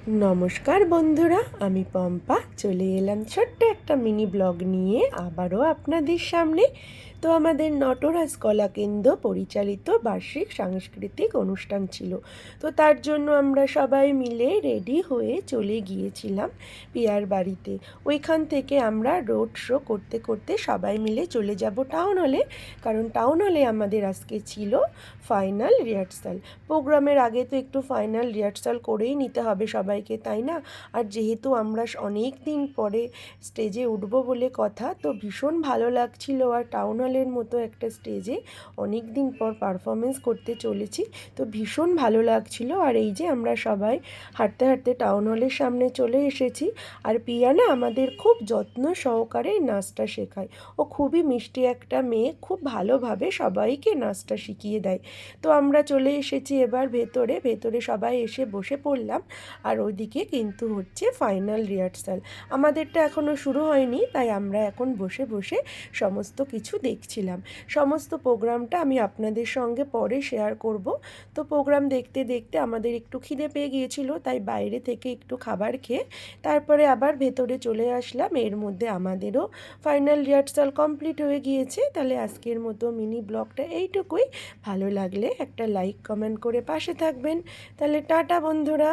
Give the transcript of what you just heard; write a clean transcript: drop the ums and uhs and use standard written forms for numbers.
নমস্কার বন্ধুরা, আমি পম্পা চলে এলাম ছোট্ট একটা মিনি ব্লগ নিয়ে আবারও আপনাদের সামনে। তো আমাদের নটরাজ কলাকেন্দ্র পরিচালিত বার্ষিক সাংস্কৃতিক অনুষ্ঠান ছিল। তো তার জন্য আমরা সবাই মিলে রেডি হয়ে চলে গিয়েছিলাম পিয়ার বাড়িতে। ওইখান থেকে আমরা রোড শো করতে করতে সবাই মিলে চলে যাব টাউন হলে, কারণ টাউন হলে আমাদের আজকে ছিল ফাইনাল রিহার্সাল। প্রোগ্রামের আগে তো একটু ফাইনাল রিহার্সাল করেই নিতে হবে সবাইকে, তাই না? আর যেহেতু আমরা অনেক দিন পরে স্টেজে উঠব বলে কথা, তো ভীষণ ভালো লাগছিল। আর টাউন হলের মতো একটা স্টেজে অনেক দিন পর পারফরমেন্স করতে চলেছি, তো ভীষণ ভালো লাগছিল। আর এই যে আমরা সবাই হাঁটতে হাঁটতে টাউন হলের সামনে চলে এসেছি। আর পিয়া না আমাদের খুব যত্ন সহকারে নাচটা শেখায়। ও খুবই মিষ্টি একটা মেয়ে, খুব ভালোভাবে সবাইকে নাচটা শিখিয়ে দেয়। তো আমরা চলে এসেছি এবার ভেতরে ভেতরে সবাই এসে বসে পড়লাম। আর ওইদিকে কিন্তু হচ্ছে ফাইনাল রিহার্সাল। আমাদেরটা এখনও শুরু হয়নি, তাই আমরা এখন বসে বসে সমস্ত কিছু দেখছিলাম। সমস্ত প্রোগ্রামটা আমি আপনাদের সঙ্গে পরে শেয়ার করব। তো প্রোগ্রাম দেখতে দেখতে আমাদের একটু খিদে পেয়ে গিয়েছিল, তাই বাইরে থেকে একটু খাবার খেয়ে তারপরে আবার ভেতরে চলে আসলাম। এর মধ্যে আমাদেরও ফাইনাল রিহার্সাল কমপ্লিট হয়ে গিয়েছে। তাহলে আজকের মতো মিনি ব্লগটা এইটুকুই। ভালো লাগলে একটা লাইক কমেন্ট করে পাশে থাকবেন। তাহলে টাটা বন্ধুরা।